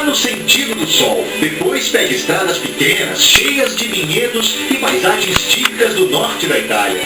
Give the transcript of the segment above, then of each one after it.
no sentido do sol. Depois pega estradas pequenas, cheias de vinhedos e paisagens típicas do norte da Itália.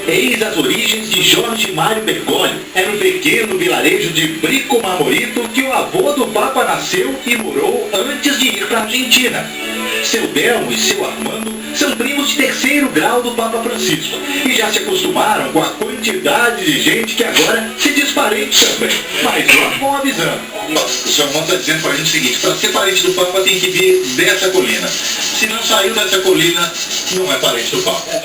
Eis as origens de Jorge Mário Bergoglio. Era um pequeno vilarejo de Brico Marmorito que o avô do Papa nasceu e morou antes de ir para a Argentina. Seu Delmo e seu Armando são primos de terceiro grau do Papa Francisco e já se acostumaram com a quantidade de gente que agora se diz parente também. Mas vão avisando. O seu irmão está dizendo para a gente o seguinte: para ser parente do Papa tem que vir dessa colina. Se não saiu dessa colina, não é parente do Papa.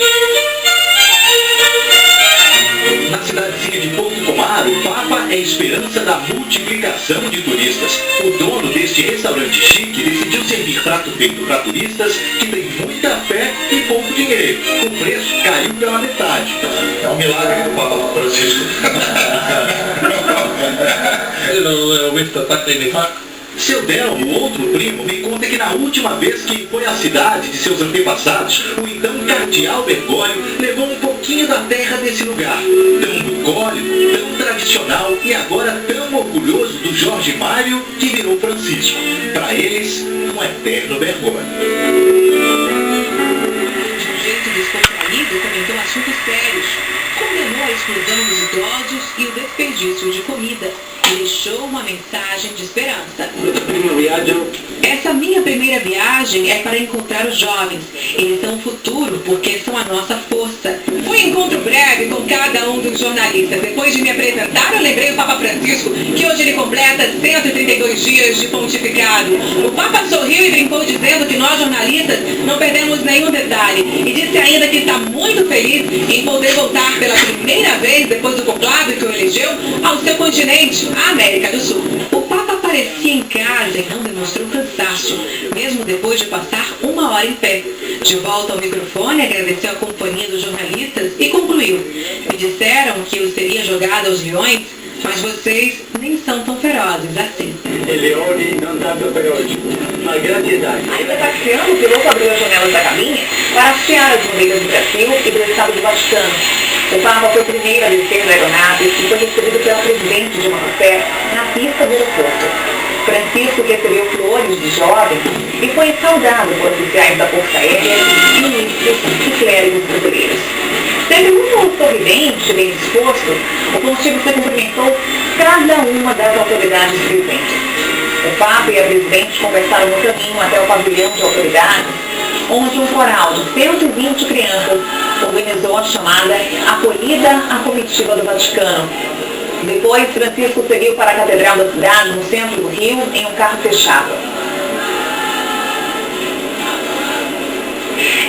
Na cidadezinha de Porto Pomar, o Papa é a esperança da multiplicação de turistas. O dono deste restaurante chique decidiu servir prato feito para turistas que têm muita fé e pouco dinheiro. O preço caiu pela metade. É um milagre do Papa Francisco. Seu Delmo, outro primo, me conta que na última vez que foi à cidade de seus antepassados, o então cardeal Bergoglio levou um pouquinho da terra desse lugar, tão bucólico, tão tradicional e agora tão orgulhoso do Jorge Mário que virou Francisco. Para eles, um eterno Bergoglio. De um jeito descontraído, comentou assuntos sérios, condenou a exclusão dos idosos e o desperdício de comida. E deixou uma mensagem de esperança. Essa minha primeira viagem é para encontrar os jovens. Eles são o futuro, porque são a nossa força. Um encontro breve com cada um dos jornalistas. Depois de me apresentar, eu lembrei o Papa Francisco, que hoje ele completa 132 dias de pontificado. O Papa sorriu e brincou dizendo que nós jornalistas não perdemos nenhum detalhe. E disse ainda que está muito feliz em poder voltar pela primeira vez, depois do conclave que o elegeu, ao seu continente, a América do Sul. O Papa aparecia em casa e não demonstrou cansaço, mesmo depois de passar 1 hora em pé. De volta ao microfone, agradeceu a companhia dos jornalistas e concluiu: me disseram que eu seria jogado aos leões, mas vocês nem são tão ferozes assim. Leoni não tanto feroci, ma grande idade. Ainda passeando, o piloto abriu as janelas da cabine para afiar as bandeiras do Brasil e do Estado do Vaticano. O Papa foi o primeiro a descer da aeronave e foi recebido pela presidente Dilma Rousseff na pista do aeroporto. Francisco recebeu flores de jovens e foi saudado por oficiais da Força Aérea, ministros e clérigos brasileiros. Sempre muito sorridente e bem disposto, o Pontífice cumprimentou cada uma das autoridades presentes. O Papa e a presidente conversaram no caminho até o pavilhão de autoridades, onde um coral de 120 crianças organizou a chamada Acolhida à Comitiva do Vaticano. Depois, Francisco seguiu para a Catedral da cidade, no centro do Rio, em um carro fechado.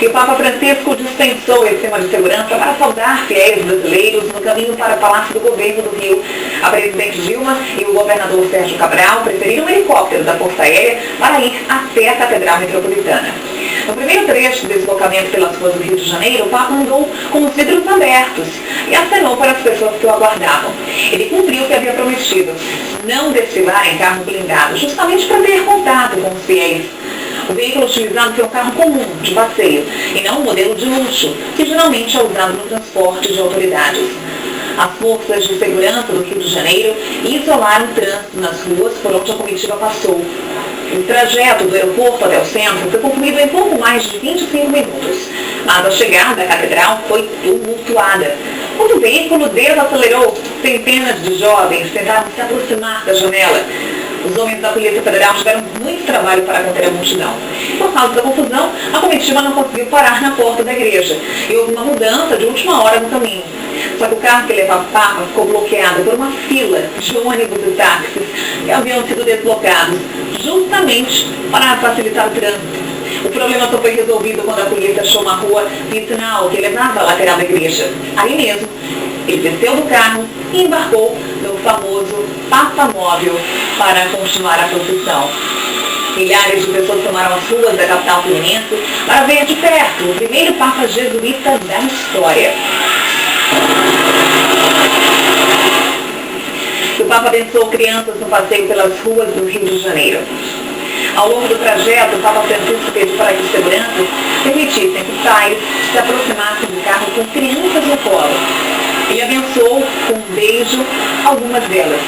E o Papa Francisco dispensou o esquema de segurança para saudar fiéis brasileiros no caminho para o Palácio do Governo do Rio. A presidente Dilma e o governador Sérgio Cabral preferiram um helicóptero da Força Aérea para ir até a Catedral Metropolitana. No primeiro trecho do deslocamento pelas ruas do Rio de Janeiro, o Papa andou com os vidros abertos e acenou para as pessoas que o aguardavam. Ele cumpriu o que havia prometido: não desfilar em carro blindado, justamente para ter contato com os fiéis. O veículo utilizado foi um carro comum, de passeio, e não um modelo de luxo, que geralmente é usado no transporte de autoridades. As forças de segurança do Rio de Janeiro isolaram o trânsito nas ruas por onde a comitiva passou. O trajeto do aeroporto até o centro foi concluído em pouco mais de 25 minutos, mas a chegada à catedral foi tumultuada. Quando o veículo desacelerou, centenas de jovens tentaram se aproximar da janela. Os homens da Polícia Federal tiveram muito trabalho para conter a multidão. Por causa da confusão, a comitiva não conseguiu parar na porta da igreja e houve uma mudança de última hora no caminho. Só que o carro que levava o Papa ficou bloqueado por uma fila de ônibus e táxis que haviam sido deslocados justamente para facilitar o trânsito. O problema só foi resolvido quando a polícia achou uma rua vicinal que levava à lateral da igreja. Aí mesmo, ele desceu do carro e embarcou no famoso Papa Móvel para continuar a procissão. Milhares de pessoas tomaram as ruas da capital fluminense para ver de perto o primeiro Papa jesuíta da história. O Papa abençoou crianças no passeio pelas ruas do Rio de Janeiro. Ao longo do trajeto, o Papa Francisco pediu para que os seguranças permitissem que os pais se aproximassem do carro com crianças no colo. Ele abençoou com um beijo algumas delas.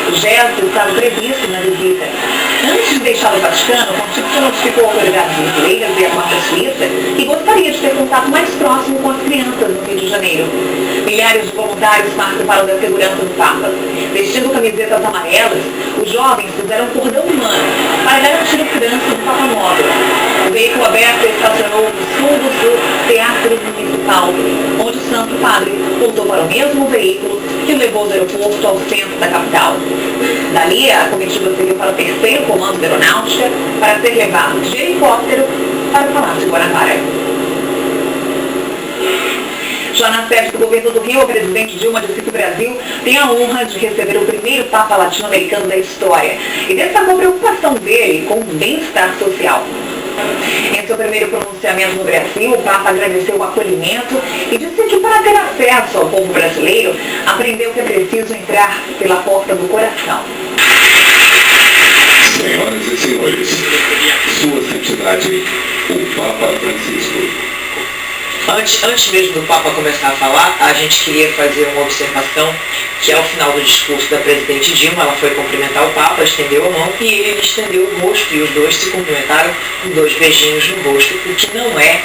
O gesto estava previsto na visita. Antes de deixar o Vaticano, o Pontífice notificou autoridades brasileiras e a Quarta Suíça que gostaria de ter contato mais próximo com as crianças no Rio de Janeiro. Milhares de voluntários participaram da segurança do Papa. Vestindo camisetas amarelas, os jovens fizeram um cordão humano para garantir a segurança do Papa Móvel. O veículo aberto estacionou nos fundos do Teatro Municipal, onde o Santo Padre voltou para o mesmo veículo que o levou do aeroporto ao centro da capital. Dali, a comitiva seguiu para o terceiro comando de aeronáutica para ser levado de helicóptero para o Palácio de Guanabara. Já na sede do governo do Rio, a presidente Dilma disse que o Brasil tem a honra de receber o primeiro Papa latino-americano da história e destacou a preocupação dele com o bem-estar social. Em seu primeiro pronunciamento no Brasil, o Papa agradeceu o acolhimento e disse que para ter acesso ao povo brasileiro, aprendeu que é preciso entrar pela porta do coração. Senhoras e senhores, Sua Santidade, o Papa Francisco. Antes mesmo do Papa começar a falar, a gente queria fazer uma observação que ao final do discurso da presidente Dilma, ela foi cumprimentar o Papa, estendeu a mão e ele lhe estendeu o rosto e os dois se cumprimentaram com 2 beijinhos no rosto, o que não é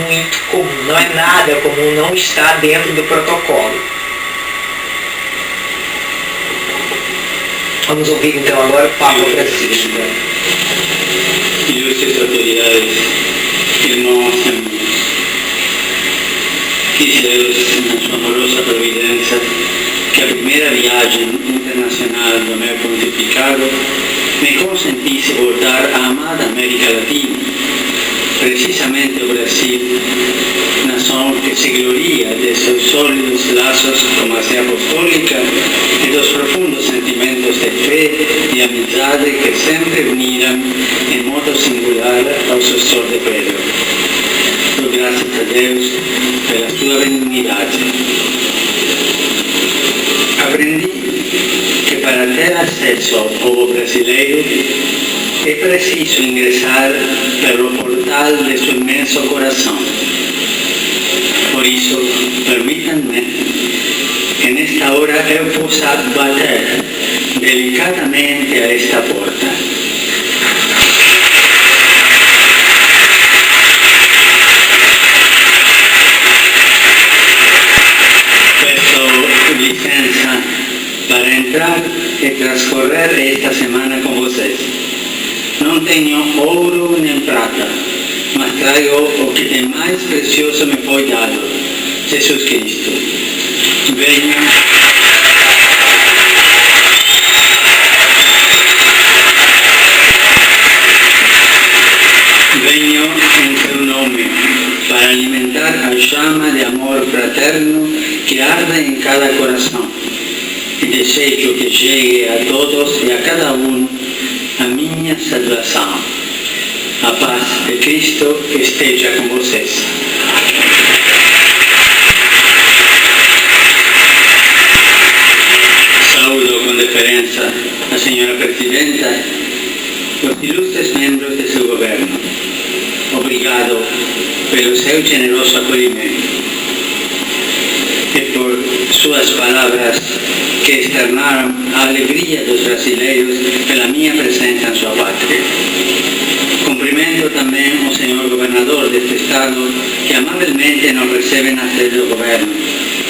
muito comum, não é nada comum, não está dentro do protocolo. Vamos ouvir então agora o Papa Francisco. Ilustres autoridades, irmãos amigos, quisieros, na sua amorosa providência, que a primeira viagem internacional do meu pontificado me consentisse voltar à amada América Latina, precisamente o Brasil, nação que se gloria de seus sólidos laços com a Sé Apostólica e dos profundos sentimentos de fé e amizade que sempre uniram em modo singular ao sucessor de Pedro. Dou graças a Deus pela sua benignidade. Aprendi que para ter acesso ao povo brasileiro é preciso ingressar pelo portal de seu imenso coração. Por isso, permítanme que nesta hora eu possa bater delicadamente a esta porta. Licença para entrar e transcorrer esta semana com vocês. Não tenho ouro nem prata, mas trago o que de mais precioso me foi dado, Jesus Cristo. Venho em seu nome para alimentar a chama de amor fraterno que arde em cada coração. E desejo que chegue a todos e a cada um a minha salvação. A paz de Cristo esteja com vocês. Saúdo com deferência a senhora Presidenta, os ilustres membros de seu governo. Obrigado pelo seu generoso acolhimento e por suas palavras que externaram a alegria dos brasileiros pela minha presença em sua pátria. Cumprimento também o senhor governador deste estado, que amavelmente nos recebe na sede do governo,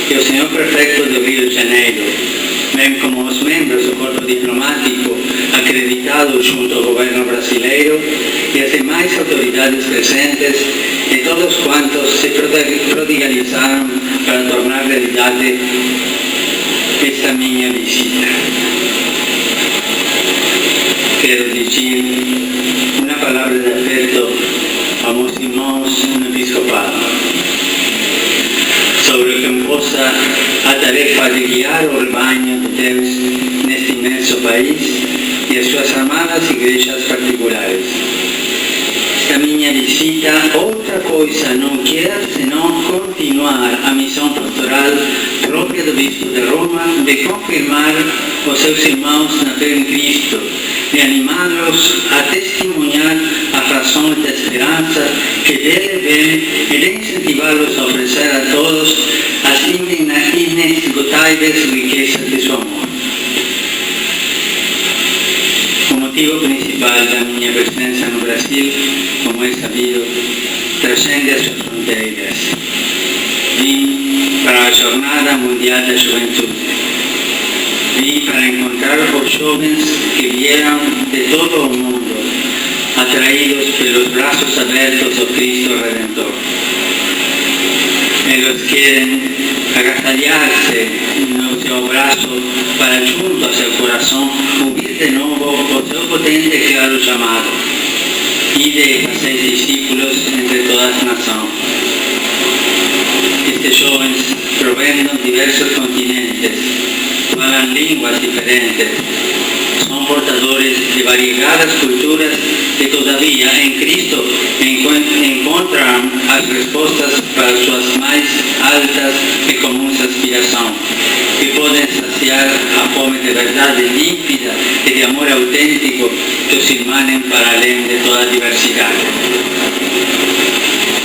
e o senhor prefeito do Rio de Janeiro, bem como os membros do corpo diplomático acreditado junto ao governo brasileiro e as demais autoridades presentes e todos quantos se prodigalizaram para tornar realidade esta minha visita. Quero dizer uma palavra de afeto a meus irmãos no episcopado, sobre que possa a tarefa de guiar o rebanho de Deus neste imenso país e as suas amadas igrejas particulares. Esta minha visita, outra coisa não quer senão continuar a missão pastoral própria do Bispo de Roma de confirmar os seus irmãos na fé em Cristo, de animá-los a testemunhar as razões da esperança que dele vem e de incentivá-los a oferecer a todos as inesgotáveis riquezas de seu amor. motivo principal da minha presença no Brasil, como é sabido, transcende as suas fronteiras. Vim para a Jornada Mundial da Juventude. Vim para encontrar os jovens que vieram de todo o mundo, atraídos pelos braços abertos do Cristo Redentor. Eles querem agasalhar-se no seu braço para, junto ao seu coração, ouvir de novo o seu potente e claro chamado: ide e fazer discípulos entre todas as nações. Estes jovens provêm de diversos continentes, falam línguas diferentes, são portadores de variegadas culturas e, todavia, em Cristo encontram as respostas para suas mais altas e comuns aspirações, que podem saciar a fome de verdade límpida e de amor autêntico que os irmanem para além de toda a diversidade.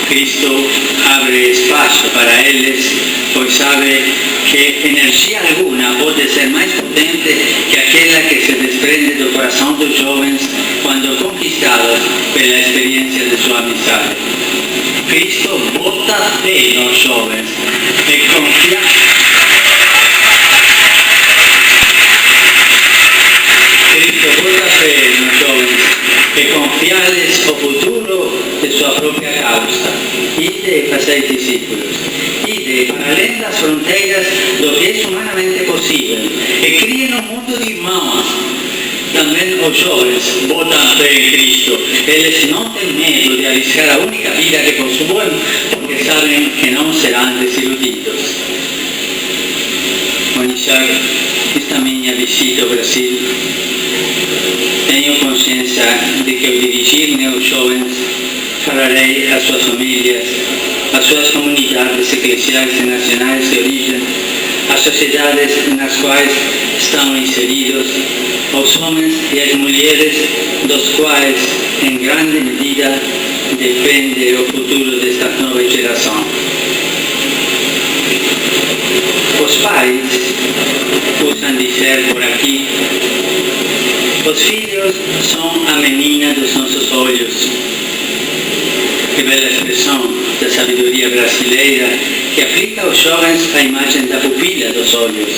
Cristo abre espaço para eles, pois sabe que energia alguma pode ser mais potente que aquela que se desprende do coração dos jovens quando conquistados pela experiência de sua amizade. Cristo bota fé nos jovens e confia. Cristo bota fé nos jovens e confia-lhes o futuro de sua própria causa. Ide e fazer discípulos. Ide para além das fronteiras do que é humanamente possível e criem um mundo de irmãos. Também os jovens botam fé em Cristo. Eles não têm medo de arriscar a única vida que possuem, porque sabem que não serão desiludidos. Ao iniciar esta minha visita ao Brasil, tenho consciência de que ao dirigir-me aos jovens, falarei às suas famílias, às suas comunidades eclesiais e nacionais de origem, às sociedades nas quais estão inseridos, aos homens e às mulheres dos quais, em grande medida, depende o futuro desta nova geração. Os pais usam dizer por aqui: os filhos são a menina dos nossos olhos. Que bela expressão da sabedoria brasileira que aplica aos jovens a imagem da pupila dos olhos,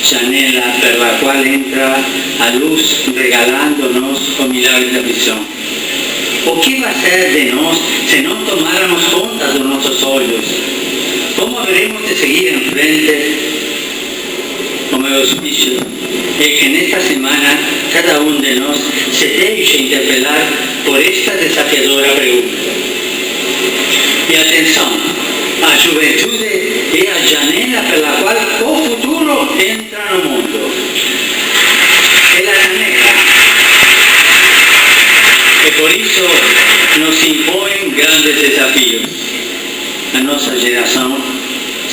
janela pela qual entra a luz, regalando-nos o milagre da visão. O que vai ser de nós se não tomarmos conta dos nossos olhos? Como haveremos de seguir em frente? O meu auspício é que nesta semana cada um de nós se deixe interpelar por esta desafiadora pergunta. E atenção, a juventude é a janela pela qual o futuro entra no mundo. É a janela. E por isso nos impõem grandes desafios. A nossa geração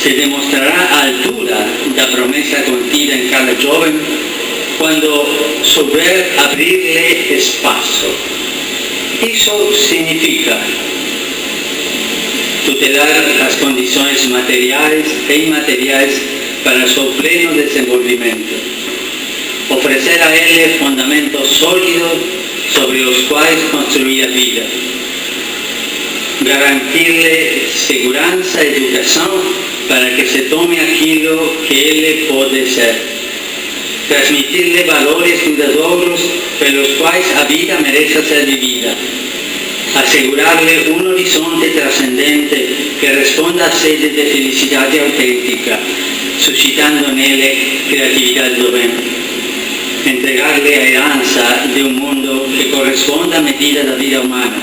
se demonstrará à altura da promessa contida em cada jovem quando souber abrir-lhe espaço. Isso significa tutelar as condições materiais e imateriais para seu pleno desenvolvimento, oferecer a ele fundamentos sólidos sobre os quais construir a vida, garantir-lhe segurança e educação para que se tome aquilo que ele pode ser, transmitir-lhe valores duradouros pelos quais a vida merece ser vivida, assegurar-lhe um horizonte transcendente que responda à sede de felicidade autêntica, suscitando nele criatividade do bem. Entregar-lhe a herança de um mundo que corresponda à medida da vida humana,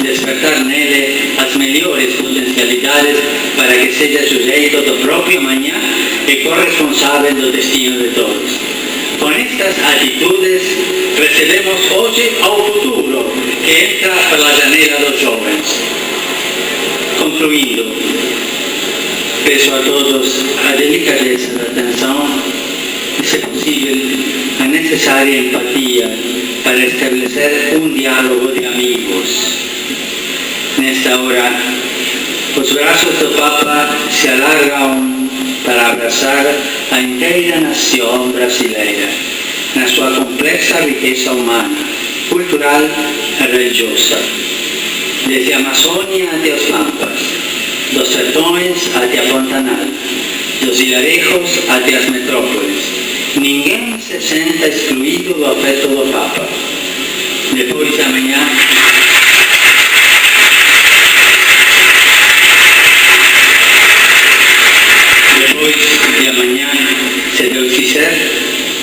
despertar nele as melhores potencialidades para que seja sujeito do próprio amanhã e corresponsável do destino de todos. Com estas atitudes, recebemos hoje ao futuro que entra pela janela dos jovens. Concluindo, peço a todos a delicadeza da atenção e, se possível, a necessária empatia para estabelecer um diálogo de amigos. Nesta hora, os braços do Papa se alargam para abraçar a inteira nação brasileira. na sua complexa riqueza humana, cultural e religiosa. Desde a Amazônia até os Pampas, dos sertões até a Pantanal, dos vilarejos até as metrópoles. Ninguém se senta excluído do afeto do Papa. Depois de amanhã, se Deus quiser,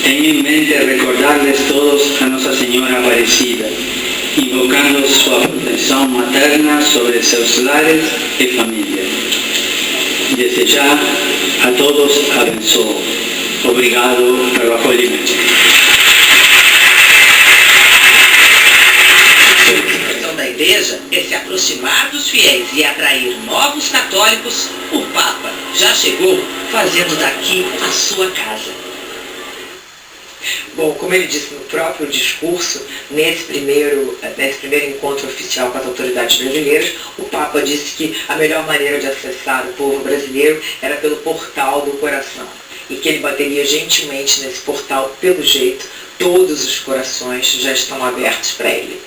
tenho em mente recordar-lhes todos a Nossa Senhora Aparecida, invocando sua proteção materna sobre seus lares e família. Desde já, a todos abençoo. Obrigado pelo acolhimento. A missão da Igreja é se aproximar dos fiéis e atrair novos católicos. O Papa já chegou fazendo daqui a sua casa. Bom, como ele disse no próprio discurso, nesse primeiro encontro oficial com as autoridades brasileiras, o Papa disse que a melhor maneira de acessar o povo brasileiro era pelo portal do coração, e que ele bateria gentilmente nesse portal. Pelo jeito, todos os corações já estão abertos para ele.